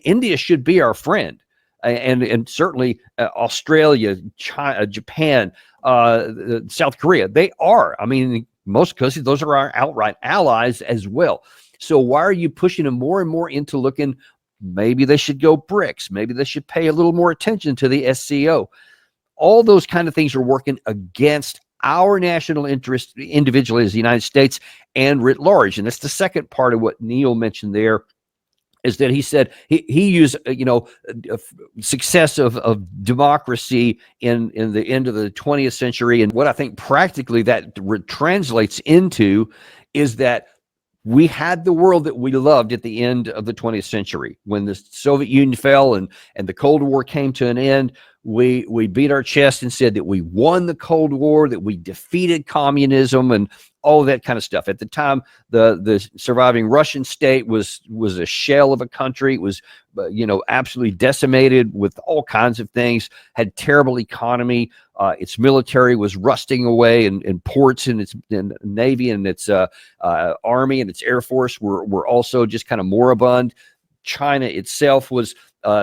India should be our friend. And certainly Australia, China, Japan, South Korea, they are. I mean, in most cases, those are our outright allies as well. So why are you pushing them more and more into looking, maybe they should go BRICS, maybe they should pay a little more attention to the SCO? All those kind of things are working against our national interest individually as the United States and writ large. And that's the second part of what Neil mentioned there, is that he said he used, success of democracy in the end of the 20th century. And what I think practically that translates into is that we had the world that we loved at the end of the 20th century. When the Soviet Union fell and the Cold War came to an end, we beat our chest and said that we won the Cold War, that we defeated communism and all that kind of stuff. At the time, the surviving Russian state was a shell of a country. It was, absolutely decimated with all kinds of things, had terrible economy. Its military was rusting away, and ports and its Navy and its Army and its Air Force were also just kind of moribund. China itself was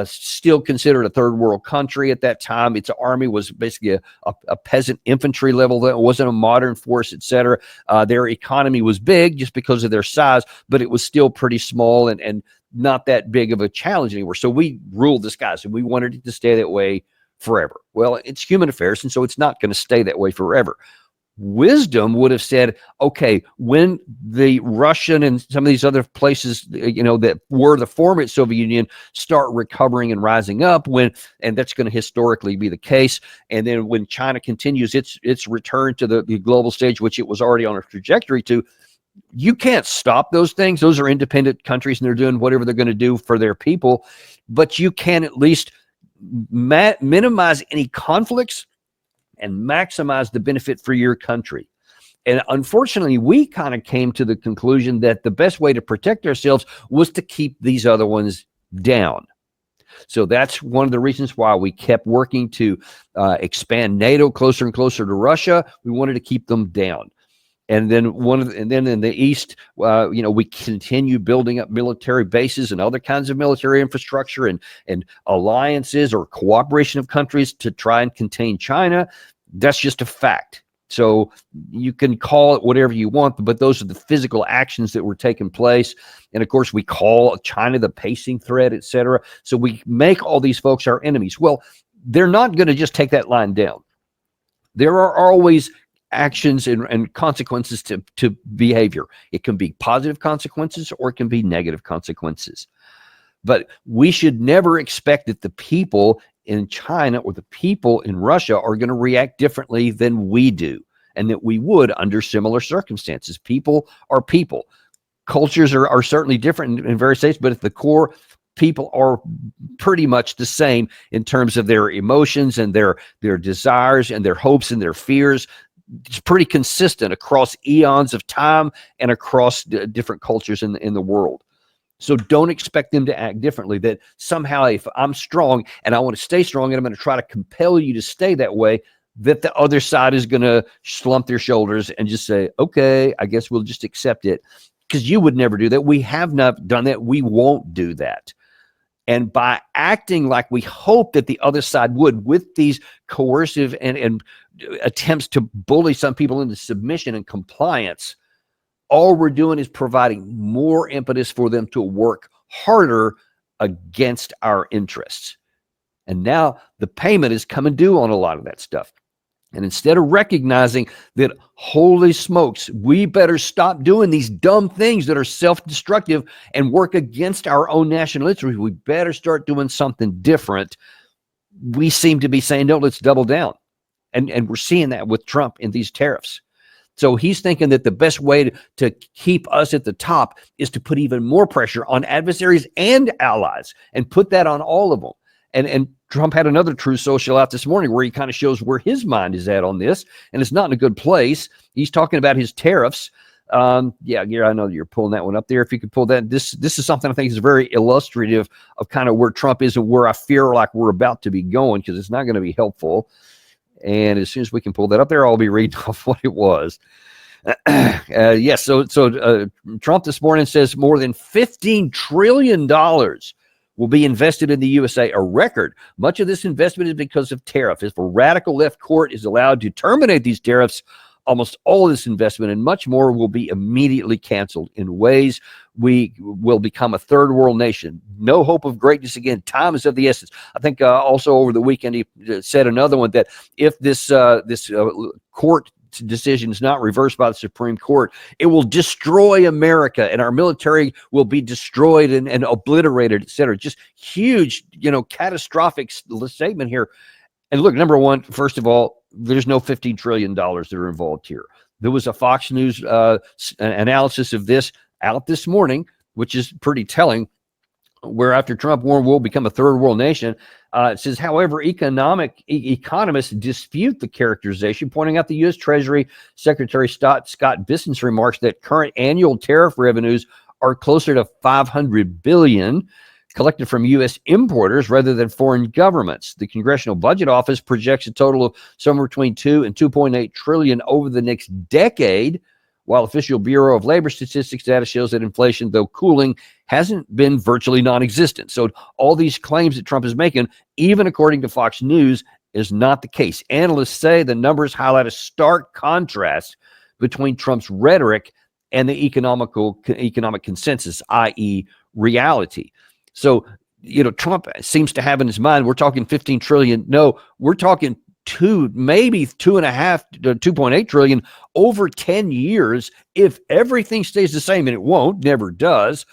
still considered a third world country at that time. Its army was basically a peasant infantry level. That wasn't a modern force, etc. Their economy was big just because of their size, but it was still pretty small and not that big of a challenge anymore. So we ruled the skies, and we wanted it to stay that way forever. Well, it's human affairs, and so it's not going to stay that way forever. Wisdom would have said, okay, when the Russian and some of these other places, that were the former Soviet Union start recovering and rising up, and that's going to historically be the case. And then when China continues its return to the global stage, which it was already on a trajectory to, you can't stop those things. Those are independent countries, and they're doing whatever they're going to do for their people. But you can at least minimize any conflicts and maximize the benefit for your country. And unfortunately, we kind of came to the conclusion that the best way to protect ourselves was to keep these other ones down. So that's one of the reasons why we kept working to expand NATO closer and closer to Russia. We wanted to keep them down. And then in the East, we continue building up military bases and other kinds of military infrastructure and alliances or cooperation of countries to try and contain China. That's just a fact. So you can call it whatever you want, but those are the physical actions that were taking place. And of course, we call China the pacing threat, et cetera. So we make all these folks our enemies. Well, they're not going to just take that line down. There are always actions and consequences to behavior. It can be positive consequences or it can be negative consequences. But we should never expect that the people in China or the people in Russia are going to react differently than we do, and that we would under similar circumstances. People are people. Cultures are certainly different in various states, but at the core, people are pretty much the same in terms of their emotions and their desires and their hopes and their fears. It's pretty consistent across eons of time and across different cultures in the world. So don't expect them to act differently, that somehow if I'm strong and I want to stay strong and I'm going to try to compel you to stay that way, that the other side is going to slump their shoulders and just say, okay, I guess we'll just accept it. Because you would never do that. We have not done that. We won't do that. And by acting like we hope that the other side would, with these coercive and attempts to bully some people into submission and compliance, all we're doing is providing more impetus for them to work harder against our interests. And now the payment is coming due on a lot of that stuff. And instead of recognizing that, holy smokes, we better stop doing these dumb things that are self-destructive and work against our own national interest, we better start doing something different. We seem to be saying, no, let's double down. And we're seeing that with Trump in these tariffs. So he's thinking that the best way to keep us at the top is to put even more pressure on adversaries and allies and put that on all of them. And Trump had another True Social out this morning where he kind of shows where his mind is at on this, and it's not in a good place. He's talking about his tariffs. Yeah, I know you're pulling that one up there. If you could pull that, this is something I think is very illustrative of kind of where Trump is and where I fear like we're about to be going, because it's not going to be helpful. And as soon as we can pull that up there, I'll be reading off what it was. Yes, so Trump this morning says more than $15 trillion will be invested in the USA, a record. Much of this investment is because of tariff. If a radical left court is allowed to terminate these tariffs, almost all of this investment and much more will be immediately canceled. In ways, we will become a third world nation. No hope of greatness again. Time is of the essence. I think also over the weekend he said another one that if this court decision is not reversed by the Supreme Court, it will destroy America and our military will be destroyed and obliterated, etc. Just huge, catastrophic statement here. And look, number one, first of all, there's no $15 trillion that are involved here. There was a Fox News analysis of this out this morning, which is pretty telling, where after Trump warned we'll become a third world nation, it says, however, economists dispute the characterization, pointing out the U.S. Treasury Secretary Scott Bissen's remarks that current annual tariff revenues are closer to $500 billion collected from U.S. importers rather than foreign governments. The Congressional Budget Office projects a total of somewhere between 2 and 2.8 trillion over the next decade, while official Bureau of Labor Statistics data shows that inflation, though cooling, hasn't been virtually non-existent. So all these claims that Trump is making, even according to Fox News, is not the case. Analysts say the numbers highlight a stark contrast between Trump's rhetoric and the economic consensus, i.e. reality. So, Trump seems to have in his mind, we're talking 15 trillion. No, we're talking maybe 2.5 to 2.8 trillion over 10 years if everything stays the same, and it won't, never does.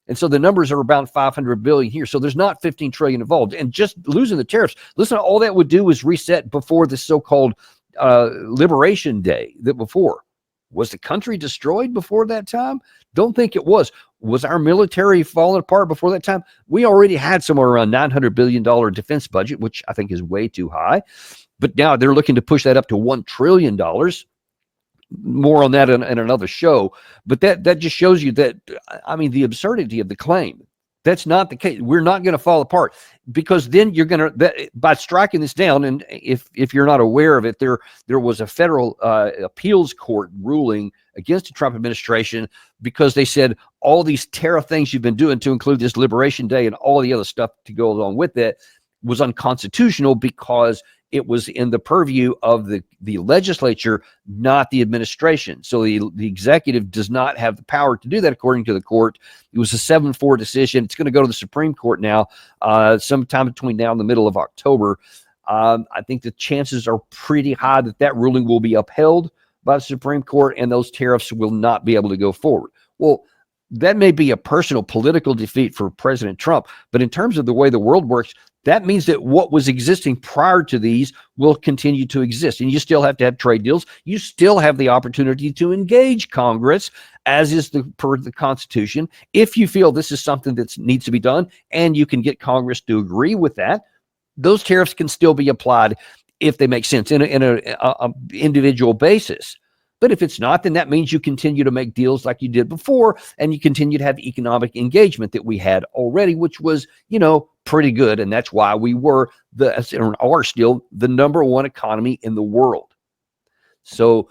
And so the numbers are about 500 billion here. So there's not 15 trillion involved. And just losing the tariffs, listen, all that would do is reset before the so-called Liberation Day that before. Was the country destroyed before that time? Don't think it was. Was our military falling apart before that time? We already had somewhere around $900 billion defense budget, which I think is way too high. But now they're looking to push that up to $1 trillion. More on that in another show. But that just shows you that, the absurdity of the claim. That's not the case. We're not going to fall apart, because then you're going to, by striking this down, and if you're not aware of it, there was a federal appeals court ruling against the Trump administration because they said all these tariff things you've been doing, to include this Liberation Day and all the other stuff to go along with it, was unconstitutional because it was in the purview of the legislature, not the administration. So the executive does not have the power to do that, according to the court. It was a 7-4 decision. It's going to go to the Supreme Court now, sometime between now and the middle of October. I think the chances are pretty high that ruling will be upheld by the Supreme Court, and those tariffs will not be able to go forward. Well, that may be a personal political defeat for President Trump, but in terms of the way the world works, that means that what was existing prior to these will continue to exist. And you still have to have trade deals. You still have the opportunity to engage Congress, as is per the Constitution, if you feel this is something that needs to be done, and you can get Congress to agree with that. Those tariffs can still be applied if they make sense in a individual basis. But if it's not, then that means you continue to make deals like you did before, and you continue to have economic engagement that we had already, which was, pretty good. And that's why we are still the number one economy in the world. So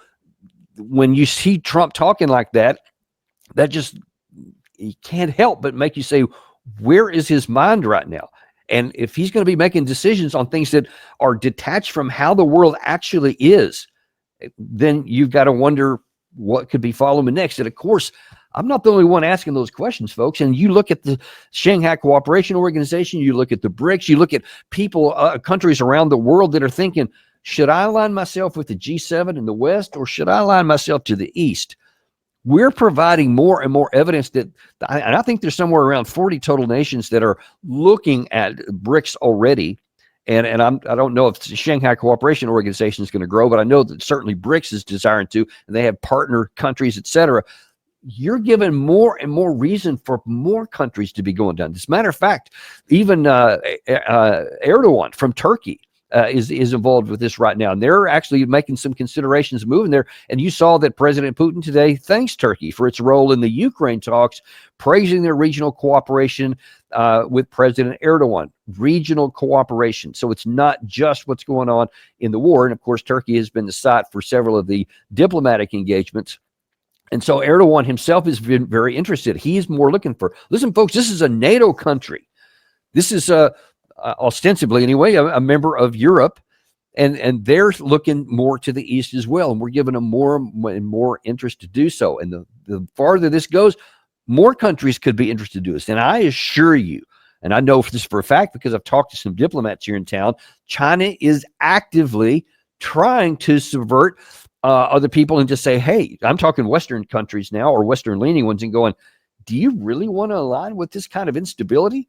when you see Trump talking like that, you can't help but make you say, where is his mind right now? And if he's going to be making decisions on things that are detached from how the world actually is, then you've got to wonder what could be following next. And of course, I'm not the only one asking those questions, folks. And you look at the Shanghai Cooperation Organization, you look at the BRICS, you look at people, countries around the world that are thinking, should I align myself with the G7 in the West, or should I align myself to the East? We're providing more and more evidence and I think there's somewhere around 40 total nations that are looking at BRICS already. And I don't know if the Shanghai Cooperation Organization is going to grow, but I know that certainly BRICS is desiring to, and they have partner countries, et cetera. You're given more and more reason for more countries to be going down. As a matter of fact, even Erdogan from Turkey is involved with this right now. And they're actually making some considerations moving there. And you saw that President Putin today thanks Turkey for its role in the Ukraine talks, praising their regional cooperation with President Erdogan. Regional cooperation. So it's not just what's going on in the war. And of course, Turkey has been the site for several of the diplomatic engagements. And so Erdogan himself has been very interested. He's more looking for, listen, folks, this is a NATO country. This is ostensibly, anyway, a member of Europe, and they're looking more to the east as well, and we're giving them more and more interest to do so. And the farther this goes, more countries could be interested to do this. And I assure you, and I know this for a fact because I've talked to some diplomats here in town, China is actively trying to subvert other people and just say, hey, I'm talking Western countries now, or Western leaning ones, and going, do you really want to align with this kind of instability?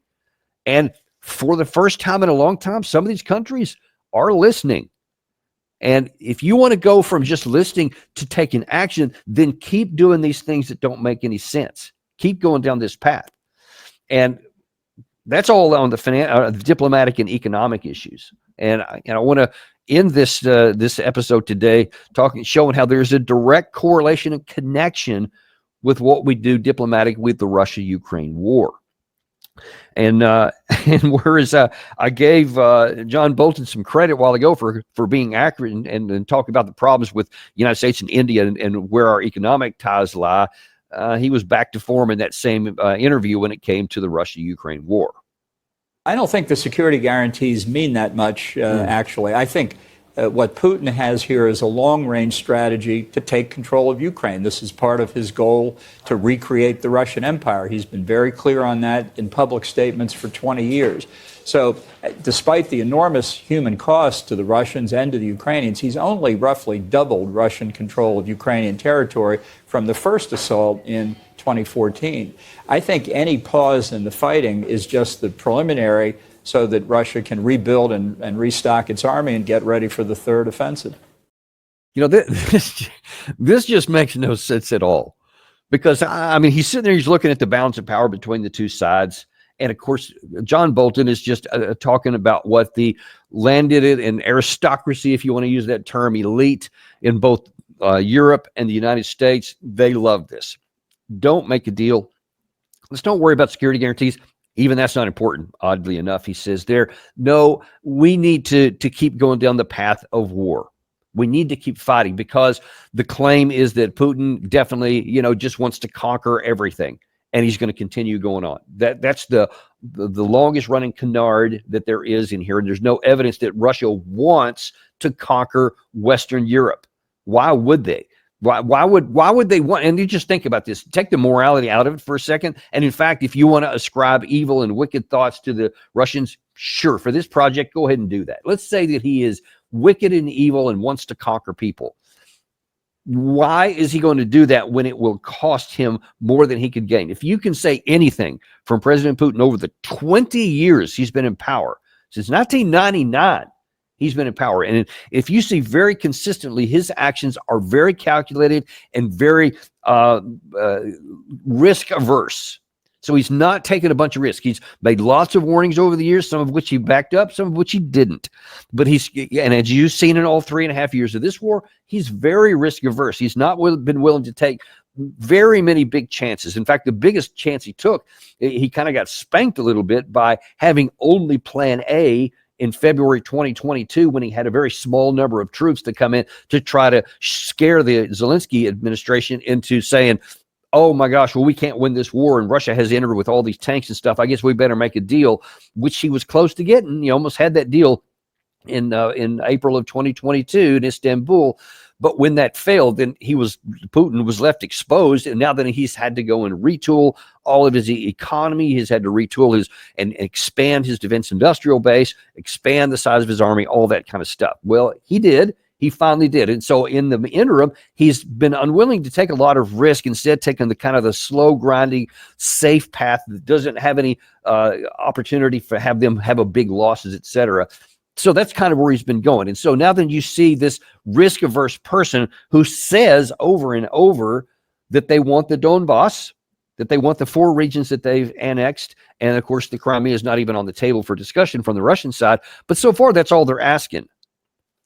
And for the first time in a long time, some of these countries are listening. And if you want to go from just listening to taking action, then keep doing these things that don't make any sense. Keep going down this path. And that's all on the diplomatic and economic issues. And I want to end this episode today showing how there's a direct correlation and connection with what we do diplomatic with the Russia-Ukraine war. And whereas I gave John Bolton some credit a while ago for being accurate and talking about the problems with the United States and India and where our economic ties lie, he was back to form in that same interview when it came to the Russia-Ukraine war. I don't think the security guarantees mean that much, actually. I think what Putin has here is a long-range strategy to take control of Ukraine. This is part of his goal to recreate the Russian Empire. He's been very clear on that in public statements for 20 years. So despite the enormous human cost to the Russians and to the Ukrainians, he's only roughly doubled Russian control of Ukrainian territory from the first assault in 2014. I think any pause in the fighting is just the preliminary so that Russia can rebuild and restock its army and get ready for the third offensive. You know, this just makes no sense at all. Because, I mean, he's sitting there, he's looking at the balance of power between the two sides. And, of course, John Bolton is just talking about what the landed in aristocracy, if you want to use that term, elite in both Europe and the United States, they love this. Don't make a deal. Let's don't worry about security guarantees. Even that's not important, oddly enough, he says there. No, we need to keep going down the path of war. We need to keep fighting because the claim is that Putin definitely, just wants to conquer everything, and he's going to continue going on. That's the longest running canard that there is in here, and there's no evidence that Russia wants to conquer Western Europe. Why would they? Why would they want? And you just think about this. Take the morality out of it for a second. And in fact, if you want to ascribe evil and wicked thoughts to the Russians, sure, for this project, go ahead and do that. Let's say that he is wicked and evil and wants to conquer people. Why is he going to do that when it will cost him more than he could gain? If you can say anything from President Putin over the 20 years he's been in power, since 1999, he's been in power. And if you see very consistently, his actions are very calculated and very risk averse. So he's not taking a bunch of risk. He's made lots of warnings over the years, some of which he backed up, some of which he didn't. But and as you've seen in all 3.5 years of this war, he's very risk averse. He's not been willing to take very many big chances. In fact, the biggest chance he took, he kind of got spanked a little bit by having only plan A in February 2022, when he had a very small number of troops to come in to try to scare the Zelensky administration into saying, oh my gosh, well, we can't win this war, and Russia has entered with all these tanks and stuff. I guess we better make a deal, which he was close to getting. He almost had that deal in April of 2022 in Istanbul. But when that failed, then Putin was left exposed. And now that he's had to go and retool all of his economy, he's had to retool and expand his defense industrial base, expand the size of his army, all that kind of stuff. Well, he did. He finally did. And so in the interim, he's been unwilling to take a lot of risk, instead taking the kind of the slow grinding, safe path that doesn't have any opportunity for them have a big losses, et cetera. So that's kind of where he's been going. And so now then you see this risk-averse person who says over and over that they want the Donbass, that they want the 4 regions that they've annexed. And of course, the Crimea is not even on the table for discussion from the Russian side. But so far, that's all they're asking.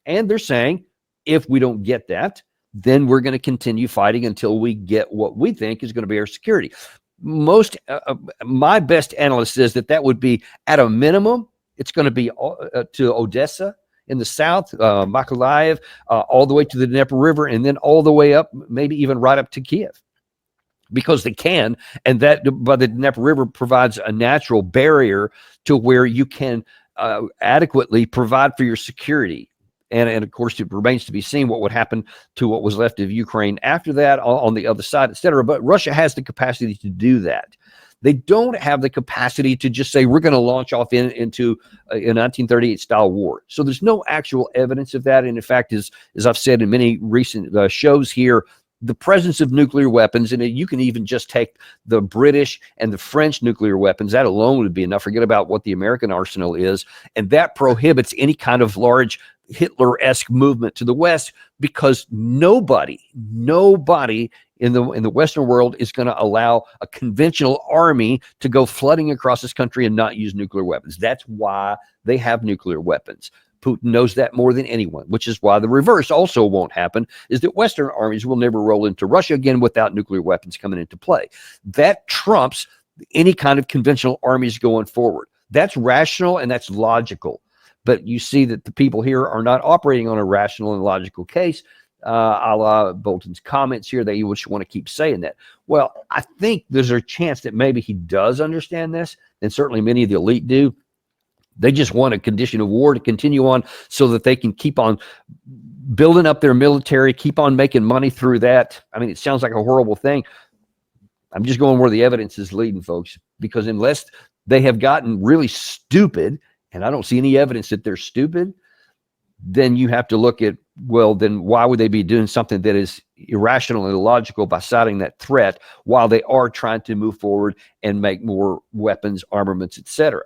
And they're saying, if we don't get that, then we're going to continue fighting until we get what we think is going to be our security. My best analyst says that would be, at a minimum, it's going to be to Odessa in the south, Mykolaiv, all the way to the Dnieper River, and then all the way up, maybe even right up to Kiev. because they can, and that by the Dnieper River provides a natural barrier to where you can adequately provide for your security. And of course, it remains to be seen what would happen to what was left of Ukraine after that on the other side, et cetera. But Russia has the capacity to do that. They don't have the capacity to just say, we're going to launch off into a 1938 style war. So there's no actual evidence of that. And in fact, as I've said in many recent shows here, the presence of nuclear weapons, and you can even just take the British and the French nuclear weapons, that alone would be enough. Forget about what the American arsenal is. And that prohibits any kind of large Hitler-esque movement to the West, because nobody in the Western world is going to allow a conventional army to go flooding across this country and not use nuclear weapons. That's why they have nuclear weapons. Putin knows that more than anyone, which is why the reverse also won't happen, is that Western armies will never roll into Russia again without nuclear weapons coming into play. That trumps any kind of conventional armies going forward. That's rational and that's logical. But you see that the people here are not operating on a rational and logical case, a la Bolton's comments here, that you would want to keep saying that. Well, I think there's a chance that maybe he does understand this, and certainly many of the elite do. They just want a condition of war to continue on so that they can keep on building up their military, keep on making money through that. I mean, it sounds like a horrible thing. I'm just going where the evidence is leading, folks, because unless they have gotten really stupid, and I don't see any evidence that they're stupid, then you have to look at, well, then why would they be doing something that is irrational and illogical by citing that threat while they are trying to move forward and make more weapons, armaments, etc.?